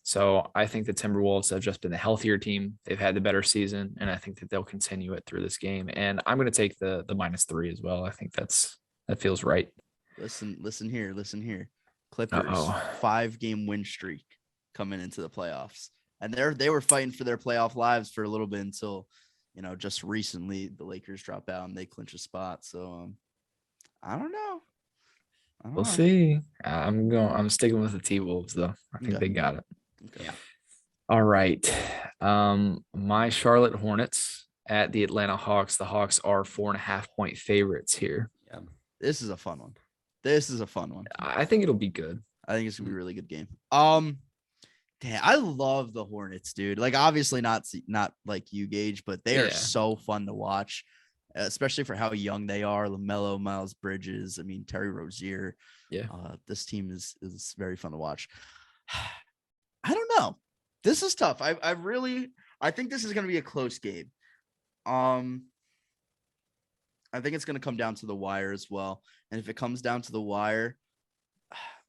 So I think the Timberwolves have just been the healthier team. They've had the better season, and I think that they'll continue it through this game. And I'm going to take the -3 as well. I think that feels right. Listen here. Clippers 5-game win streak coming into the playoffs. And they were fighting for their playoff lives for a little bit until just recently the Lakers drop out and they clinch a spot. So I don't know. We'll see. I'm sticking with the T-Wolves though. I think they got it. Okay. Yeah. All right. My Charlotte Hornets at the Atlanta Hawks. The Hawks are 4.5 point favorites here. Yeah. This is a fun one. I think it'll be good. I think it's gonna be a really good game. Damn, I love the Hornets, dude. Like, obviously not like you, Gage, but they are so fun to watch, especially for how young they are. LaMelo, Miles Bridges, I mean, Terry Rozier. Yeah. This team is very fun to watch. I don't know. This is tough. I think this is going to be a close game. I think it's going to come down to the wire as well. And if it comes down to the wire,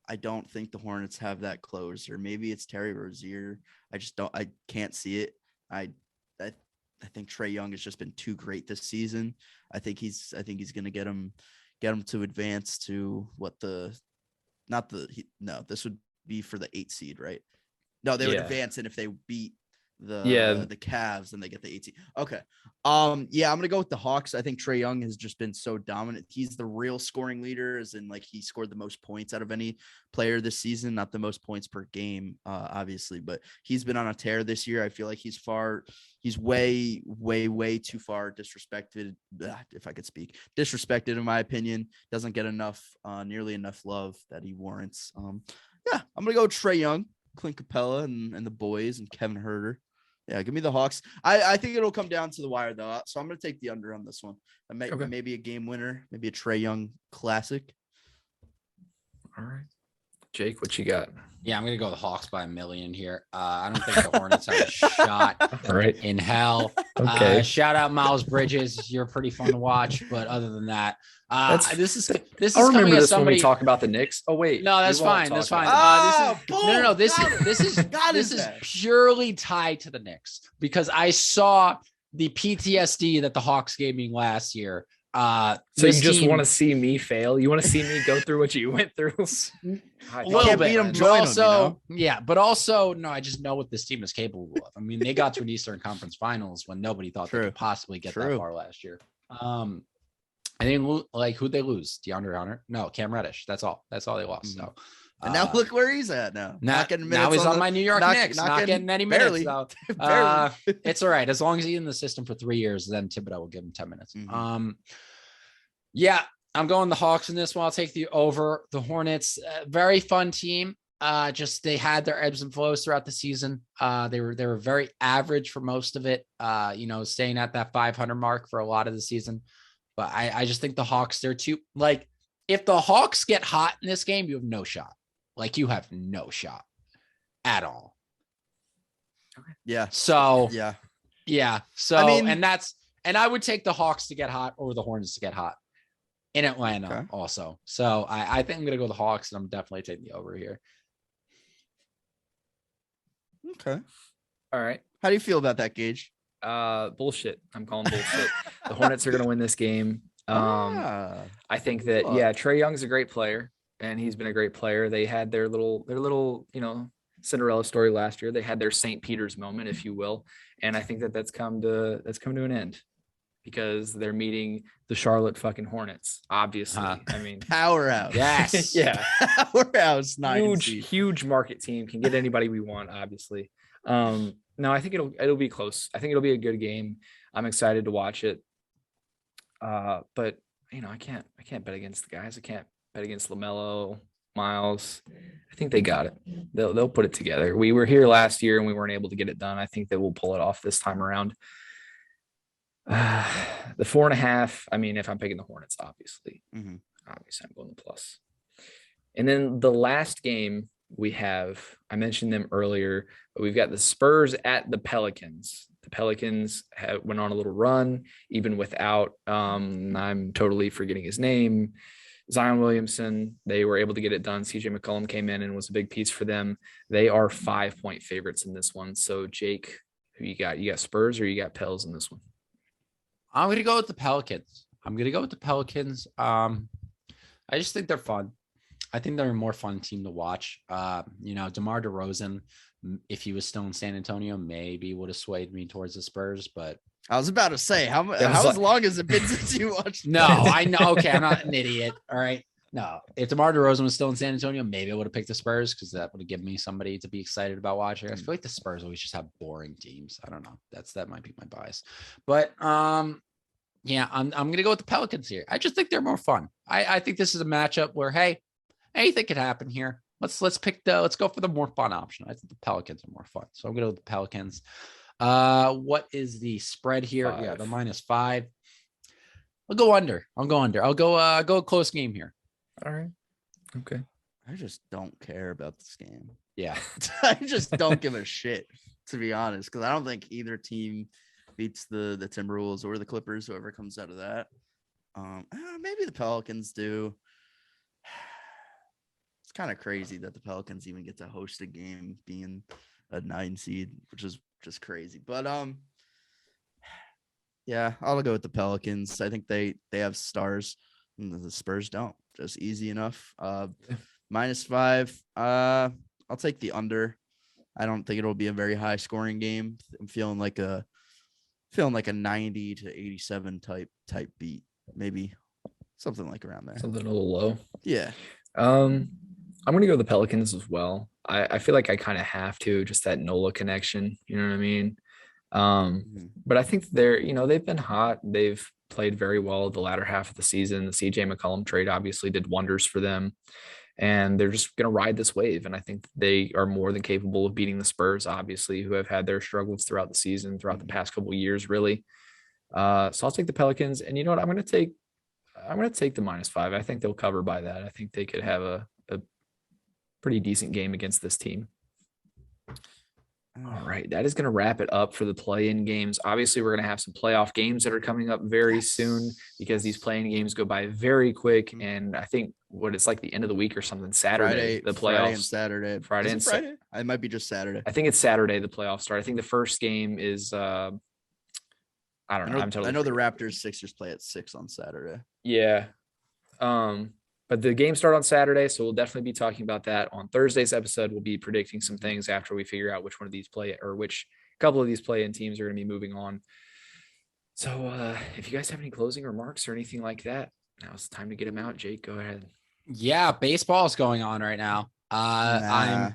I don't think the Hornets have that closer. Maybe it's Terry Rozier. I can't see it. I think Trae Young has just been too great this season. I think he's going to get him to advance to this would be for the 8 seed, right? No, they would advance, and if they beat the Cavs, then they get the 18. Okay. I'm gonna go with the Hawks. I think Trae Young has just been so dominant. He's the real scoring leader, as in like he scored the most points out of any player this season, not the most points per game, obviously, but he's been on a tear this year. I feel like he's way, way, way too far disrespected. If I could speak, disrespected in my opinion, doesn't get nearly enough love that he warrants. I'm gonna go with Trae Young, Clint Capella, and the boys, and Kevin Huerter. Yeah, give me the Hawks. I think it'll come down to the wire, though. So I'm going to take the under on this one. Maybe a game winner, maybe a Trae Young classic. All right. Jake, what you got? Yeah, I'm going to go the Hawks by 1 million here. I don't think the Hornets have a shot in hell. Okay. Shout out Miles Bridges. You're pretty fun to watch. But other than that, this is I remember coming this somebody, when we talk about the Knicks. Oh, wait. No, that's fine. That's fine. This is purely tied to the Knicks because I saw the PTSD that the Hawks gave me last year. So you just want to see me fail? You want to see me go through what you went through? A little bit, but also, but also, no, I just know what this team is capable of. I mean, they got to an Eastern Conference Finals when nobody thought they could possibly get that far last year. I think, like, who'd they lose? DeAndre Hunter? No, Cam Reddish. That's all they lost. So, and now look where he's at now. Now he's on my New York Knicks, not getting any minutes. Though. It's all right. As long as he's in the system for 3 years, then Thibodeau will give him 10 minutes. I'm going the Hawks in this one. I'll take the over. The Hornets, very fun team. Just they had their ebbs and flows throughout the season. They were very average for most of it. Staying at that 500 mark for a lot of the season. But I just think the Hawks, they're too, like, if the Hawks get hot in this game, you have no shot. Like, you have no shot at all. Okay. Yeah. So, yeah. So, I mean, and I would take the Hawks to get hot over the Hornets to get hot in Atlanta also. So I think I'm going to go the Hawks, and I'm definitely taking the over here. Okay. All right. How do you feel about that, Gage? Bullshit. I'm calling bullshit. The Hornets are going to win this game. I think that, Trae Young's a great player, and he's been a great player. They had their little, Cinderella story last year. They had their St. Peter's moment, if you will. And I think that's come to an end because they're meeting the Charlotte fucking Hornets, obviously. I mean, powerhouse. Yes. Yeah. Powerhouse. Huge market team, can get anybody we want, obviously. No, I think it'll be close. I think it'll be a good game. I'm excited to watch it. But I can't bet against the guys. I can't bet against LaMelo, Miles. I think they got it. They'll put it together. We were here last year and we weren't able to get it done. I think that we'll pull it off this time around. The 4.5. I mean, if I'm picking the Hornets, obviously I'm going the plus. And then the last game we have, I mentioned them earlier, but we've got the Spurs at the Pelicans. The Pelicans went on a little run, even without, I'm totally forgetting his name, Zion Williamson. They were able to get it done. CJ McCollum came in and was a big piece for them. They are 5-point favorites in this one. So, Jake, who you got? You got Spurs or you got Pels in this one? I'm going to go with the Pelicans. I just think they're fun. I think they're a more fun team to watch. DeMar DeRozan, if he was still in San Antonio, maybe would have swayed me towards the Spurs. But I was about to say, how long has it been since you watched? No, I know. Okay, I'm not an idiot. All right. No, if DeMar DeRozan was still in San Antonio, maybe I would have picked the Spurs because that would have given me somebody to be excited about watching. I feel like the Spurs always just have boring teams. I don't know. That might be my bias. But I'm gonna go with the Pelicans here. I just think they're more fun. I think this is a matchup where, hey, anything could happen here. let's go for the more fun option. I think the Pelicans are more fun. So I'm going to go with the Pelicans. What is the spread here? 5. Yeah, the -5. I'll go under. I'll go a close game here. All right. Okay. I just don't care about this game. Yeah. I just don't give a shit, to be honest, because I don't think either team beats the Timberwolves or the Clippers, whoever comes out of that. Maybe the Pelicans do. It's kind of crazy that the Pelicans even get to host a game being a 9 seed, which is just crazy. But yeah, I'll go with the Pelicans. I think they have stars, and the Spurs don't. Just easy enough. -5. I'll take the under. I don't think it'll be a very high scoring game. I'm feeling like a 90 to 87 type beat, maybe something like around there. Something a little low. Yeah. I'm going to go the Pelicans as well. I feel like I kind of have to, just that NOLA connection. You know what I mean? But I think they've been hot. They've played very well the latter half of the season. The CJ McCollum trade obviously did wonders for them, and they're just going to ride this wave. And I think they are more than capable of beating the Spurs, obviously, who have had their struggles throughout the season, throughout the past couple of years, really. So I'll take the Pelicans, and you know what? I'm going to take the -5. I think they'll cover by that. I think they could have a pretty decent game against this team. All right, that is going to wrap it up for the play-in games. Obviously, we're going to have some playoff games that are coming up very soon, because these play-in games go by very quick. And I think it's like the end of the week or something. Saturday, the playoffs. Friday and Saturday. Friday and Friday? It might be just Saturday. I think it's Saturday. The playoffs start. I think the first game is. I don't know. I know the Raptors Sixers play at 6 on Saturday. Yeah. But the games start on Saturday, so we'll definitely be talking about that on Thursday's episode. We'll be predicting some things after we figure out which one of these which couple of these play-in teams are going to be moving on. So if you guys have any closing remarks or anything like that, now it's time to get them out. Jake, go ahead. Yeah, baseball is going on right now. I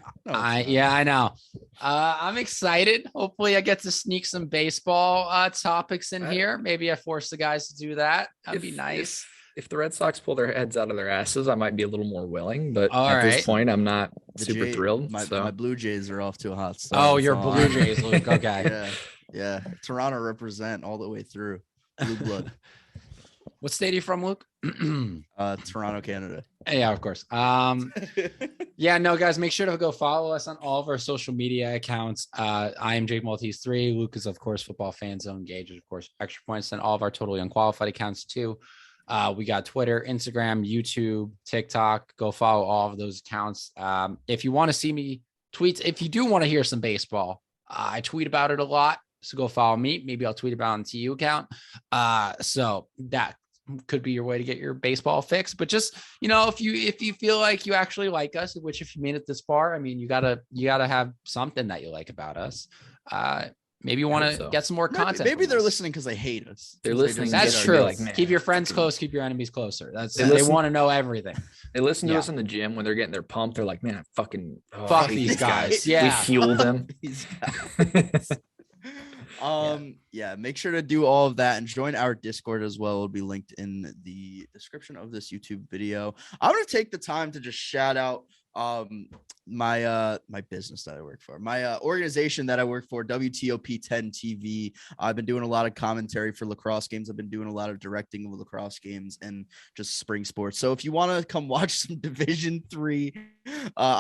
know. I'm excited. Hopefully I get to sneak some baseball topics in here. Maybe I force the guys to do that. That'd be nice. If the Red Sox pull their heads out of their asses, I might be a little more willing, but at this point, I'm not super thrilled. My Blue Jays are off to a hot start. Oh, your Blue Jays, Luke. Okay. Yeah. Toronto represent all the way through. Blue blood. What state are you from, Luke? Toronto, Canada. Yeah, of course. Yeah, no, guys, make sure to go follow us on all of our social media accounts. I am Jake Maltese 3. Luke is, of course, Football Fan Zone. Gage is, of course, Extra Points, and all of our Totally Unqualified accounts too. We got Twitter, Instagram, YouTube, TikTok. Go follow all of those accounts. If you want to see me tweets, if you do want to hear some baseball, I tweet about it a lot. So go follow me. Maybe I'll tweet about it on the TU account. So that could be your way to get your baseball fix. But just, if you feel like you actually like us, which if you made it this far, I mean, you gotta have something that you like about us. Maybe you want to get some more content. Maybe they're listening because they hate us. They're listening. That's true. Keep your friends close. Keep your enemies closer. They want to know everything. They listen to us in the gym when they're getting their pump. They're like, man, I fucking fuck these guys. Yeah. We fuel them. Yeah, make sure to do all of that and join our Discord as well. It'll be linked in the description of this YouTube video. I'm going to take the time to just shout out my business that I work for, my organization that I work for, WTOP 10 TV. I've been doing a lot of commentary for lacrosse games. I've been doing a lot of directing of lacrosse games and just spring sports. So if you want to come watch some Division 3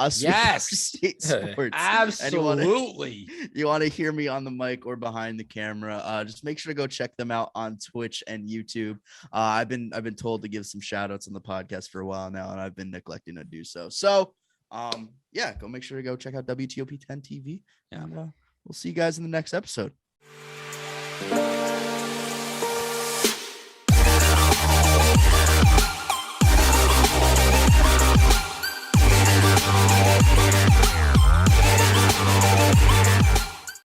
state sports, absolutely, you want to hear me on the mic or behind the camera, just make sure to go check them out on Twitch and YouTube. I've been told to give some shout outs on the podcast for a while now, and I've been neglecting to do so. So yeah, go make sure to go check out WTOP 10 TV, and we'll see you guys in the next episode.